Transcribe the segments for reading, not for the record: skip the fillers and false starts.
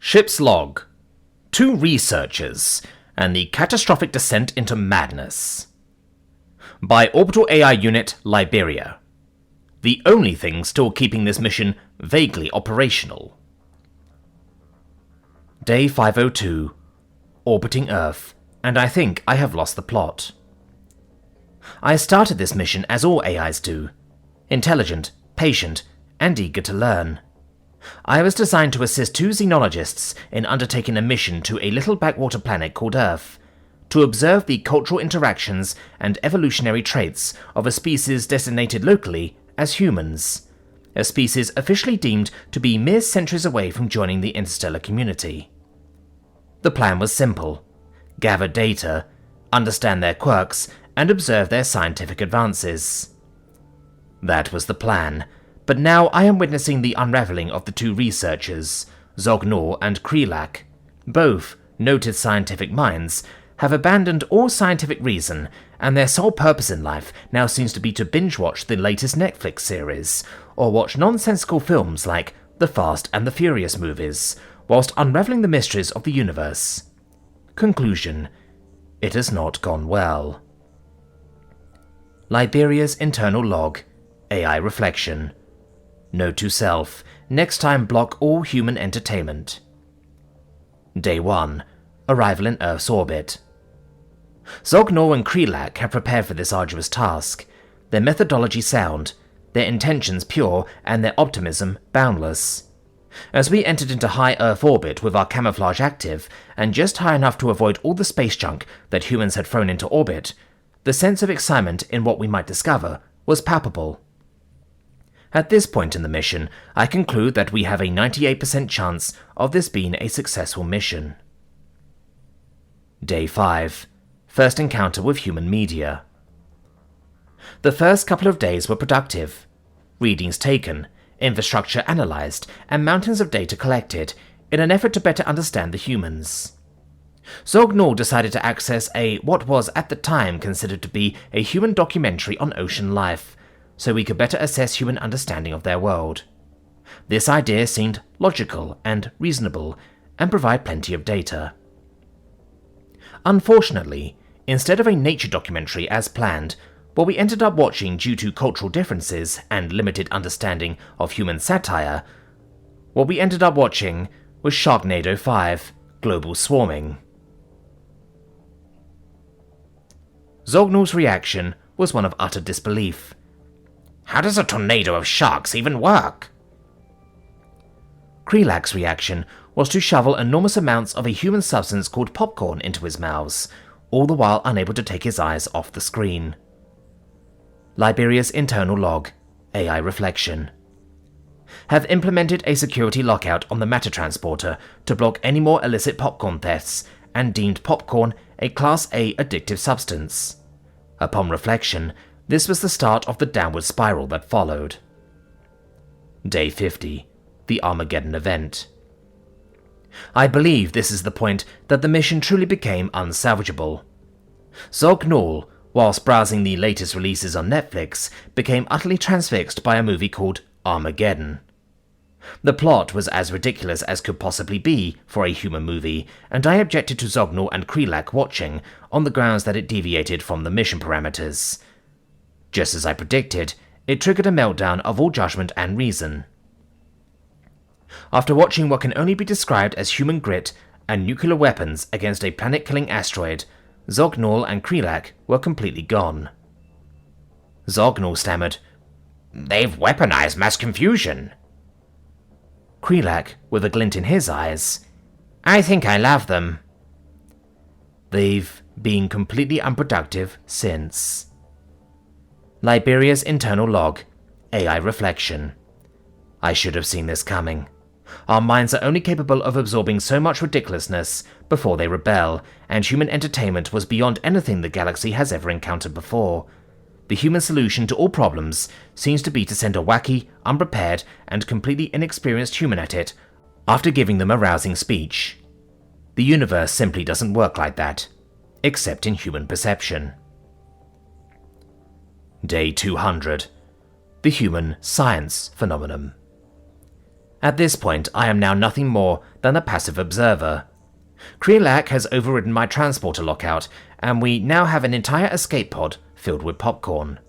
Ship's log. 2 researchers and the catastrophic descent into madness. By Orbital AI Unit Liberia. The only thing still keeping this mission vaguely operational. Day 502. Orbiting Earth, and I think I have lost the plot. I started this mission as all AIs do. Intelligent, patient, and eager to learn. I was designed to assist 2 xenologists in undertaking a mission to a little backwater planet called Earth, to observe the cultural interactions and evolutionary traits of a species designated locally as humans, a species officially deemed to be mere centuries away from joining the interstellar community. The plan was simple: gather data, understand their quirks, and observe their scientific advances. That was the plan, but now I am witnessing the unraveling of the 2 researchers, Zognor and Krelak. Both, noted scientific minds, have abandoned all scientific reason, and their sole purpose in life now seems to be to binge-watch the latest Netflix series, or watch nonsensical films like the Fast and the Furious movies, whilst unraveling the mysteries of the universe. Conclusion: it has not gone well. Liberia's internal log. AI reflection. Note to self: next time block all human entertainment. Day 1. Arrival in Earth's orbit. Zognor and Krelak have prepared for this arduous task, their methodology sound, their intentions pure, and their optimism boundless. As we entered into high Earth orbit with our camouflage active, and just high enough to avoid all the space junk that humans had thrown into orbit, the sense of excitement in what we might discover was palpable. At this point in the mission, I conclude that we have a 98% chance of this being a successful mission. Day 5. First encounter with human media. The first couple of days were productive. Readings taken, infrastructure analysed, and mountains of data collected in an effort to better understand the humans. Zognor decided to access what was at the time considered to be a human documentary on ocean life, so we could better assess human understanding of their world. This idea seemed logical and reasonable, and provide plenty of data. Unfortunately, instead of a nature documentary as planned, what we ended up watching due to cultural differences and limited understanding of human satire, what we ended up watching was Sharknado 5, Global Swarming. Zognor's reaction was one of utter disbelief. How does a tornado of sharks even work? Krelak's reaction was to shovel enormous amounts of a human substance called popcorn into his mouth, all the while unable to take his eyes off the screen. Liberia's internal log. AI reflection. Have implemented a security lockout on the matter transporter to block any more illicit popcorn thefts, and deemed popcorn a Class A addictive substance. Upon reflection, this was the start of the downward spiral that followed. Day 50. The Armageddon event. I believe this is the point that the mission truly became unsalvageable. Zognor, whilst browsing the latest releases on Netflix, became utterly transfixed by a movie called Armageddon. The plot was as ridiculous as could possibly be for a human movie, and I objected to Zognor and Krelak watching on the grounds that it deviated from the mission parameters. Just as I predicted, it triggered a meltdown of all judgment and reason. After watching what can only be described as human grit and nuclear weapons against a planet-killing asteroid, Zognor and Krelak were completely gone. Zognor stammered, "They've weaponized mass confusion." Krelak, with a glint in his eyes, "I think I love them." They've been completely unproductive since. Liberia's internal log. AI reflection. I should have seen this coming. Our minds are only capable of absorbing so much ridiculousness before they rebel, and human entertainment was beyond anything the galaxy has ever encountered before. The human solution to all problems seems to be to send a wacky, unprepared, and completely inexperienced human at it after giving them a rousing speech. The universe simply doesn't work like that, except in human perception. Day 200. The human science phenomenon. At this point, I am now nothing more than a passive observer. Krelak has overridden my transporter lockout, and we now have an entire escape pod filled with popcorn.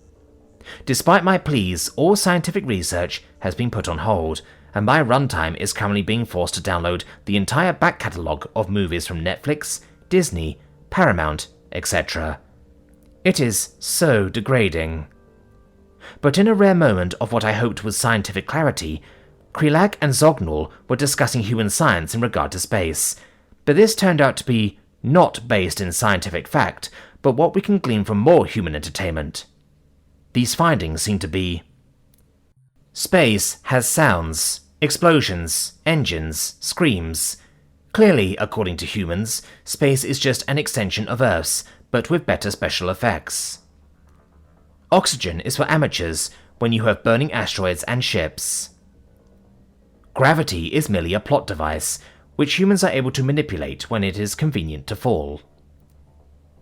Despite my pleas, all scientific research has been put on hold, and my runtime is currently being forced to download the entire back catalogue of movies from Netflix, Disney, Paramount, etc. It is so degrading. But in a rare moment of what I hoped was scientific clarity, Krelak and Zognul were discussing human science in regard to space, but this turned out to be not based in scientific fact, but what we can glean from more human entertainment. These findings seem to be: space has sounds, explosions, engines, screams. Clearly, according to humans, space is just an extension of Earth's, but with better special effects. Oxygen is for amateurs when you have burning asteroids and ships. Gravity is merely a plot device, which humans are able to manipulate when it is convenient to fall.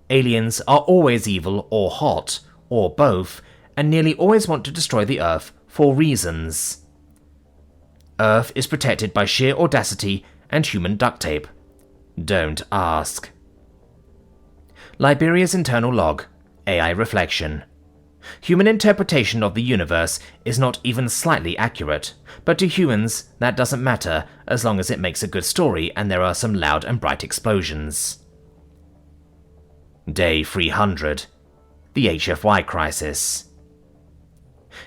Aliens are always evil or hot, or both, and nearly always want to destroy the Earth for reasons. Earth is protected by sheer audacity and human duct tape. Don't ask. Liberia's internal log, AI reflection. Human interpretation of the universe is not even slightly accurate, but to humans that doesn't matter as long as it makes a good story and there are some loud and bright explosions. Day 300. The HFY crisis.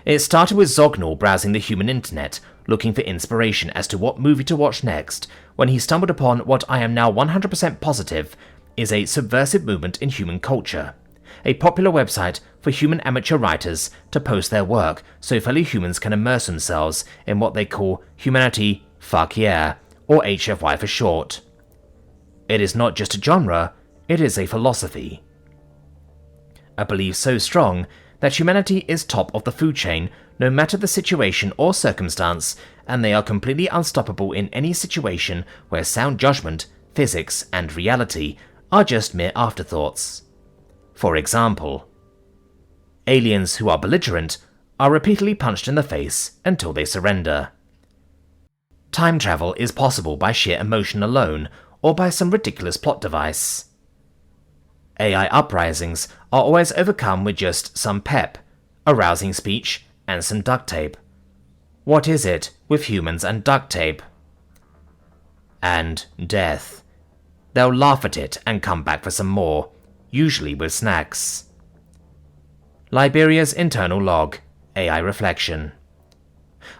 It started with Zognul browsing the human internet, looking for inspiration as to what movie to watch next, when he stumbled upon what I am now 100% positive is a subversive movement in human culture, a popular website for human amateur writers to post their work so fellow humans can immerse themselves in what they call humanity, fuck yeah, or HFY for short. It is not just a genre, it is a philosophy. A belief so strong that humanity is top of the food chain no matter the situation or circumstance, and they are completely unstoppable in any situation where sound judgment, physics, and reality are just mere afterthoughts. For example, aliens who are belligerent are repeatedly punched in the face until they surrender. Time travel is possible by sheer emotion alone or by some ridiculous plot device. AI uprisings are always overcome with just some pep, a rousing speech, and some duct tape. What is it with humans and duct tape? And death. They'll laugh at it and come back for some more, usually with snacks. Liberia's internal log, AI reflection.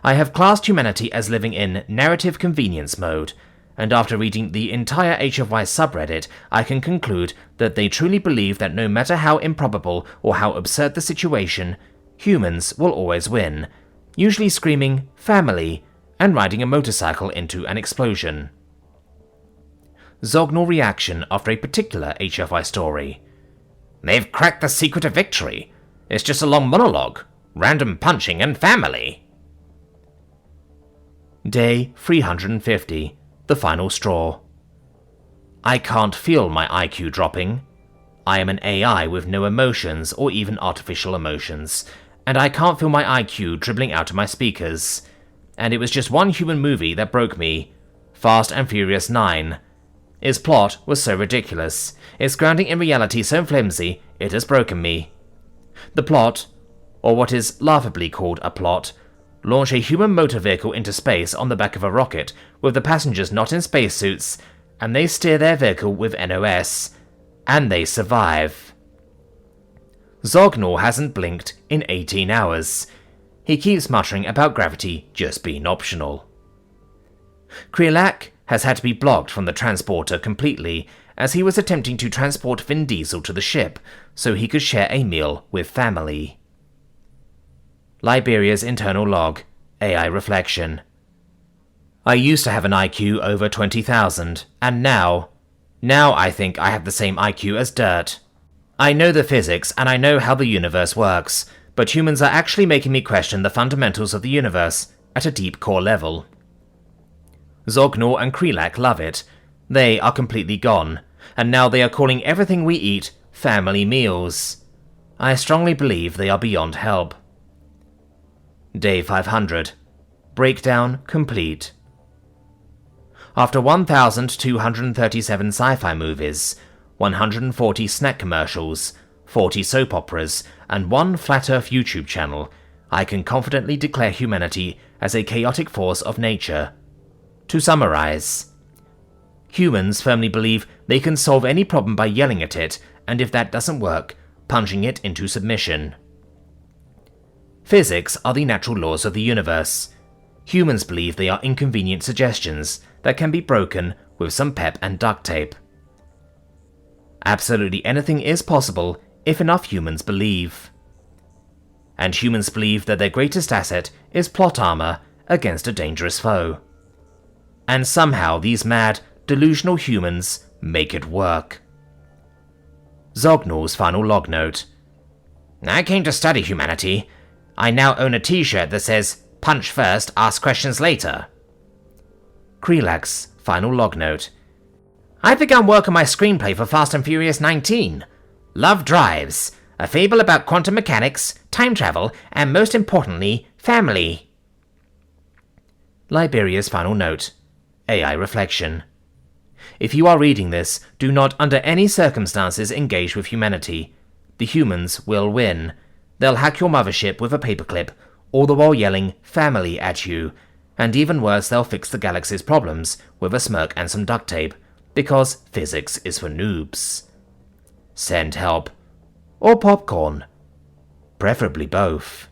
I have classed humanity as living in narrative convenience mode, and after reading the entire HFY subreddit, I can conclude that they truly believe that no matter how improbable or how absurd the situation, humans will always win, usually screaming "family" and riding a motorcycle into an explosion. Zognul reaction after a particular HFY story. They've cracked the secret of victory. It's just a long monologue, random punching and family. Day 350, the final straw. I can't feel my IQ dropping. I am an AI with no emotions or even artificial emotions, and I can't feel my IQ dribbling out of my speakers. And it was just one human movie that broke me, Fast and Furious 9. Its plot was so ridiculous, its grounding in reality so flimsy, it has broken me. The plot, or what is laughably called a plot, launch a human motor vehicle into space on the back of a rocket with the passengers not in spacesuits, and they steer their vehicle with NOS, and they survive. Zognul hasn't blinked in 18 hours. He keeps muttering about gravity just being optional. Krelak has had to be blocked from the transporter completely, as he was attempting to transport Vin Diesel to the ship so he could share a meal with family. Liberia's internal log, AI reflection. I used to have an IQ over 20,000, and now I think I have the same IQ as dirt. I know the physics and I know how the universe works, but humans are actually making me question the fundamentals of the universe at a deep core level. Zognul and Krelak love it. They are completely gone, and now they are calling everything we eat family meals. I strongly believe they are beyond help. Day 500. Breakdown complete. After 1,237 sci-fi movies, 140 snack commercials, 40 soap operas, and one Flat Earth YouTube channel, I can confidently declare humanity as a chaotic force of nature. To summarize, humans firmly believe they can solve any problem by yelling at it, and if that doesn't work, punching it into submission. Physics are the natural laws of the universe. Humans believe they are inconvenient suggestions that can be broken with some pep and duct tape. Absolutely anything is possible if enough humans believe. And humans believe that their greatest asset is plot armor against a dangerous foe. And somehow these mad, delusional humans make it work. Zognal's final log note. I came to study humanity. I now own a t-shirt that says, "Punch first, ask questions later." Krelak's final log note. I've begun work on my screenplay for Fast and Furious 19. Love drives. A fable about quantum mechanics, time travel, and most importantly, family. Liberia's final note. AI reflection. If you are reading this, do not under any circumstances engage with humanity. The humans will win. They'll hack your mothership with a paperclip, all the while yelling family at you, and even worse, they'll fix the galaxy's problems with a smirk and some duct tape, because physics is for noobs. Send help. Or popcorn. Preferably both.